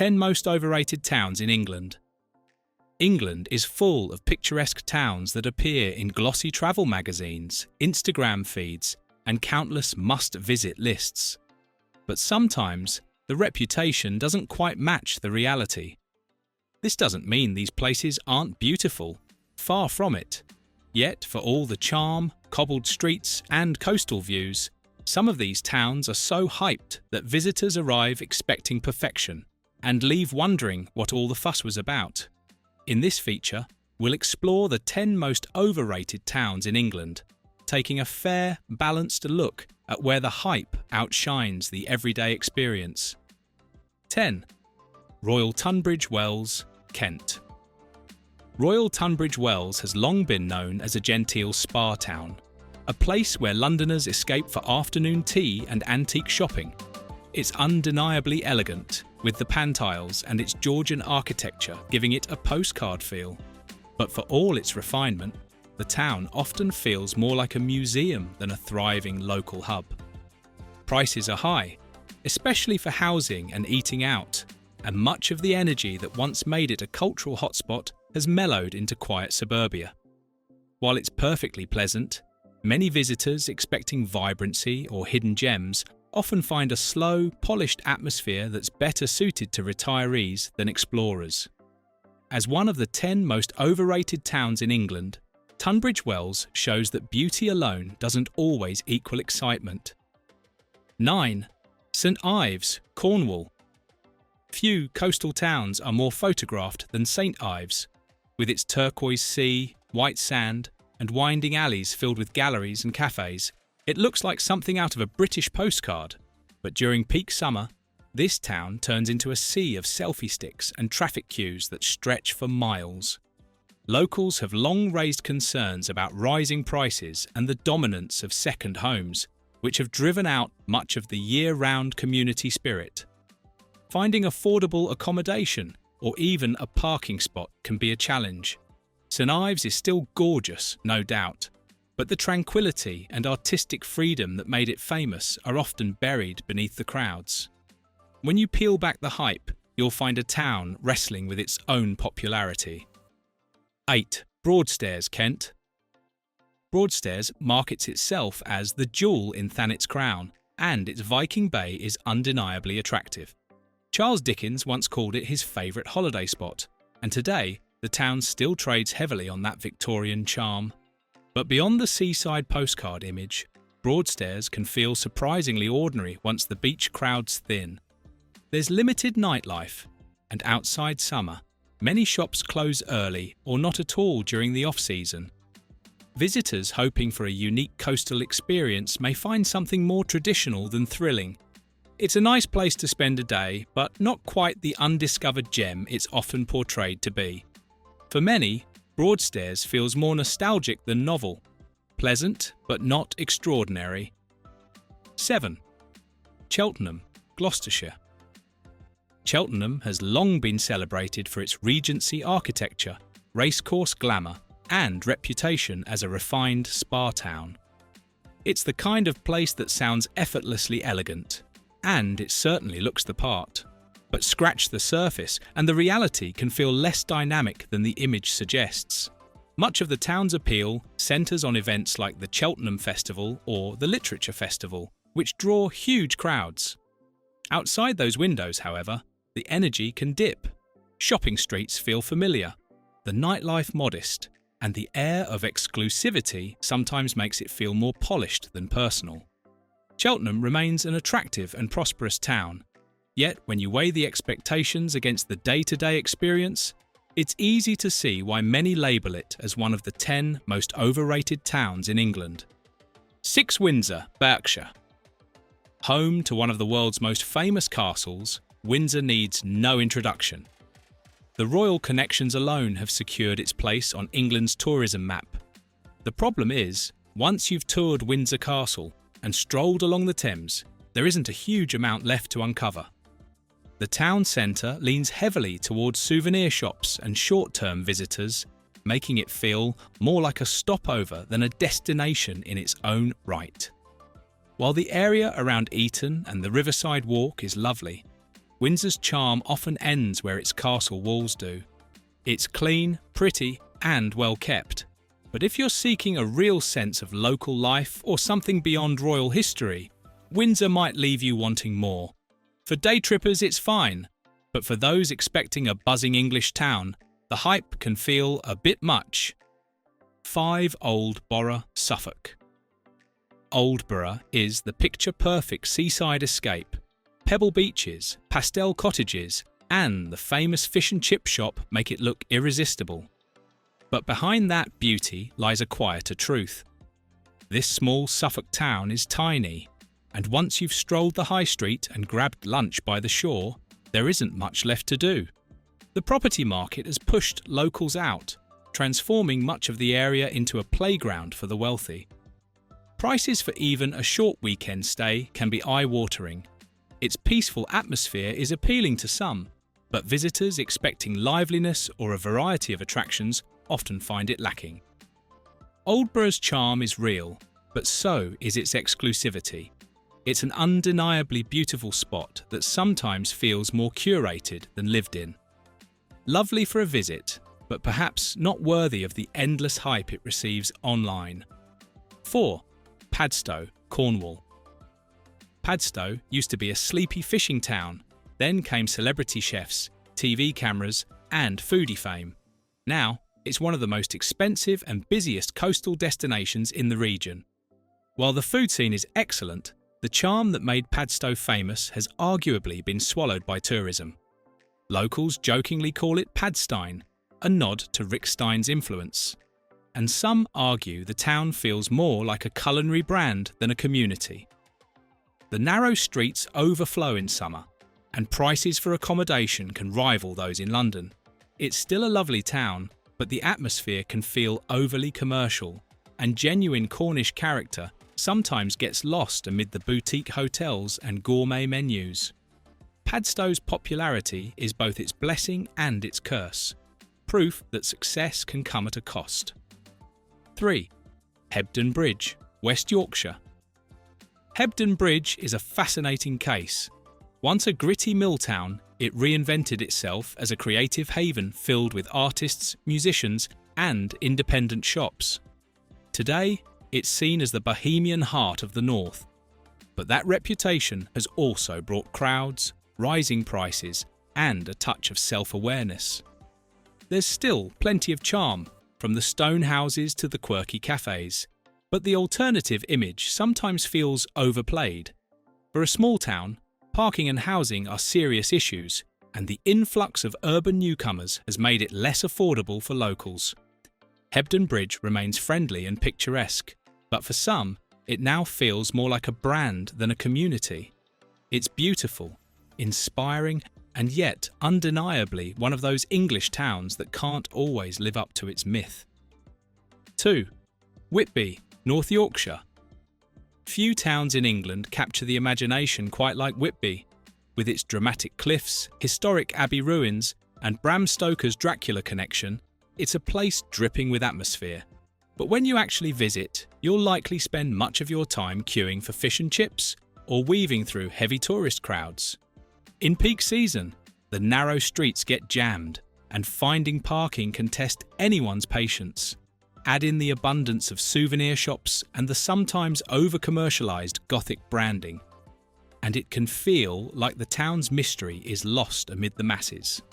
10 most overrated towns in England. England is full of picturesque towns that appear in glossy travel magazines, Instagram feeds, and countless must-visit lists. But sometimes, the reputation doesn't quite match the reality. This doesn't mean these places aren't beautiful, far from it. Yet, for all the charm, cobbled streets, and coastal views, some of these towns are so hyped that visitors arrive expecting perfection and leave wondering what all the fuss was about. In this feature, we'll explore the 10 most overrated towns in England, taking a fair, balanced look at where the hype outshines the everyday experience. 10. Royal Tunbridge Wells, Kent. Royal Tunbridge Wells has long been known as a genteel spa town, a place where Londoners escape for afternoon tea and antique shopping. It's undeniably elegant, with the Pantiles and its Georgian architecture giving it a postcard feel. But for all its refinement, the town often feels more like a museum than a thriving local hub. Prices are high, especially for housing and eating out, and much of the energy that once made it a cultural hotspot has mellowed into quiet suburbia. While it's perfectly pleasant, many visitors expecting vibrancy or hidden gems often find a slow, polished atmosphere that's better suited to retirees than explorers. As one of the 10 most overrated towns in England, Tunbridge Wells shows that beauty alone doesn't always equal excitement. 9. St Ives, Cornwall. Few coastal towns are more photographed than St Ives, with its turquoise sea, white sand, and winding alleys filled with galleries and cafes. It looks like something out of a British postcard, but during peak summer, this town turns into a sea of selfie sticks and traffic queues that stretch for miles. Locals have long raised concerns about rising prices and the dominance of second homes, which have driven out much of the year-round community spirit. Finding affordable accommodation or even a parking spot can be a challenge. St Ives is still gorgeous, no doubt, but the tranquility and artistic freedom that made it famous are often buried beneath the crowds. When you peel back the hype, you'll find a town wrestling with its own popularity. 8. Broadstairs, Kent. Broadstairs markets itself as the jewel in Thanet's crown, and its Viking Bay is undeniably attractive. Charles Dickens once called it his favourite holiday spot, and today the town still trades heavily on that Victorian charm. But beyond the seaside postcard image, Broadstairs can feel surprisingly ordinary once the beach crowds thin. There's limited nightlife, and outside summer, many shops close early or not at all during the off-season. Visitors hoping for a unique coastal experience may find something more traditional than thrilling. It's a nice place to spend a day, but not quite the undiscovered gem it's often portrayed to be. For many, Broadstairs feels more nostalgic than novel, pleasant but not extraordinary. 7. Cheltenham, Gloucestershire. Cheltenham has long been celebrated for its Regency architecture, racecourse glamour, and reputation as a refined spa town. It's the kind of place that sounds effortlessly elegant, and it certainly looks the part. But scratch the surface, and the reality can feel less dynamic than the image suggests. Much of the town's appeal centres on events like the Cheltenham Festival or the Literature Festival, which draw huge crowds. Outside those windows, however, the energy can dip. Shopping streets feel familiar, the nightlife modest, and the air of exclusivity sometimes makes it feel more polished than personal. Cheltenham remains an attractive and prosperous town, yet when you weigh the expectations against the day-to-day experience, it's easy to see why many label it as one of the 10 most overrated towns in England. 6. Windsor, Berkshire. Home to one of the world's most famous castles, Windsor needs no introduction. The royal connections alone have secured its place on England's tourism map. The problem is, once you've toured Windsor Castle and strolled along the Thames, there isn't a huge amount left to uncover. The town centre leans heavily towards souvenir shops and short-term visitors, making it feel more like a stopover than a destination in its own right. While the area around Eton and the Riverside Walk is lovely, Windsor's charm often ends where its castle walls do. It's clean, pretty, and well kept. But if you're seeking a real sense of local life or something beyond royal history, Windsor might leave you wanting more. For day trippers, it's fine, but for those expecting a buzzing English town, the hype can feel a bit much. 5 Aldeburgh, Suffolk. Aldeburgh is the picture-perfect seaside escape. Pebble beaches, pastel cottages, and the famous fish and chip shop make it look irresistible. But behind that beauty lies a quieter truth. This small Suffolk town is tiny, and once you've strolled the high street and grabbed lunch by the shore, there isn't much left to do. The property market has pushed locals out, transforming much of the area into a playground for the wealthy. Prices for even a short weekend stay can be eye-watering. Its peaceful atmosphere is appealing to some, but visitors expecting liveliness or a variety of attractions often find it lacking. Aldeburgh's charm is real, but so is its exclusivity. It's an undeniably beautiful spot that sometimes feels more curated than lived in. Lovely for a visit, but perhaps not worthy of the endless hype it receives online. 4. Padstow, Cornwall. Padstow used to be a sleepy fishing town. Then came celebrity chefs, TV cameras, and foodie fame. Now, it's one of the most expensive and busiest coastal destinations in the region. While the food scene is excellent, the charm that made Padstow famous has arguably been swallowed by tourism. Locals jokingly call it Padstein, a nod to Rick Stein's influence. And some argue the town feels more like a culinary brand than a community. The narrow streets overflow in summer, and prices for accommodation can rival those in London. It's still a lovely town, but the atmosphere can feel overly commercial, and genuine Cornish character sometimes gets lost amid the boutique hotels and gourmet menus. Padstow's popularity is both its blessing and its curse, proof that success can come at a cost. 3. Hebden Bridge, West Yorkshire. Hebden Bridge is a fascinating case. Once a gritty mill town, it reinvented itself as a creative haven filled with artists, musicians, and independent shops. Today, it's seen as the bohemian heart of the north. But that reputation has also brought crowds, rising prices, and a touch of self-awareness. There's still plenty of charm, from the stone houses to the quirky cafes, but the alternative image sometimes feels overplayed. For a small town, parking and housing are serious issues, and the influx of urban newcomers has made it less affordable for locals. Hebden Bridge remains friendly and picturesque, but for some, it now feels more like a brand than a community. It's beautiful, inspiring, and yet undeniably one of those English towns that can't always live up to its myth. 2. Whitby, North Yorkshire. Few towns in England capture the imagination quite like Whitby. With its dramatic cliffs, historic abbey ruins, and Bram Stoker's Dracula connection, it's a place dripping with atmosphere. But when you actually visit, you'll likely spend much of your time queuing for fish and chips or weaving through heavy tourist crowds. In peak season, the narrow streets get jammed, and finding parking can test anyone's patience. Add in the abundance of souvenir shops and the sometimes over-commercialised Gothic branding, and it can feel like the town's mystery is lost amid the masses.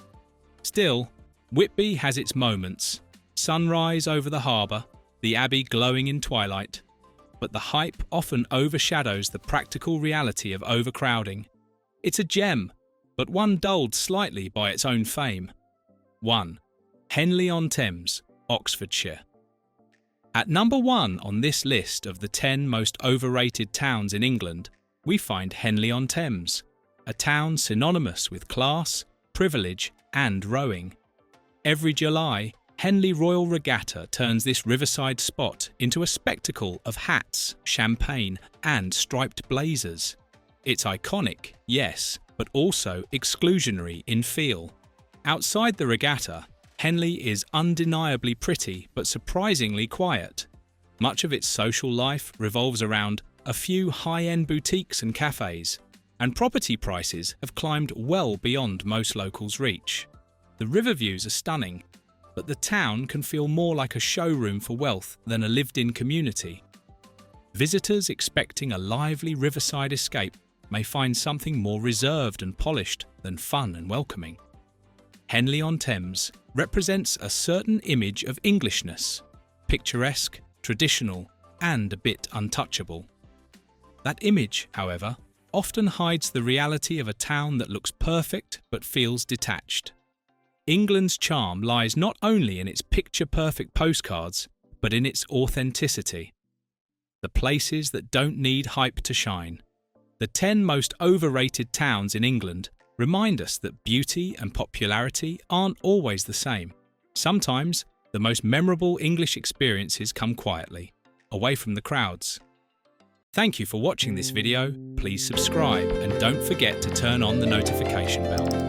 Still, Whitby has its moments. Sunrise over the harbour, the abbey glowing in twilight. But the hype often overshadows the practical reality of overcrowding. It's a gem, but one dulled slightly by its own fame. 1. Henley-on-Thames, Oxfordshire. At number 1 on this list of the 10 most overrated towns in England, we find Henley-on-Thames, a town synonymous with class, privilege, and rowing. Every July, Henley Royal Regatta turns this riverside spot into a spectacle of hats, champagne, and striped blazers. It's iconic, yes, but also exclusionary in feel. Outside the regatta, Henley is undeniably pretty but surprisingly quiet. Much of its social life revolves around a few high-end boutiques and cafes. and property prices have climbed well beyond most locals' reach. The river views are stunning, but the town can feel more like a showroom for wealth than a lived-in community. Visitors expecting a lively riverside escape may find something more reserved and polished than fun and welcoming. Henley-on-Thames represents a certain image of Englishness, picturesque, traditional, and a bit untouchable. That image, however, often hides the reality of a town that looks perfect but feels detached. England's charm lies not only in its picture-perfect postcards, but in its authenticity. The places that don't need hype to shine. The 10 most overrated towns in England remind us that beauty and popularity aren't always the same. Sometimes, the most memorable English experiences come quietly, away from the crowds. Thank you for watching this video. Please subscribe and don't forget to turn on the notification bell.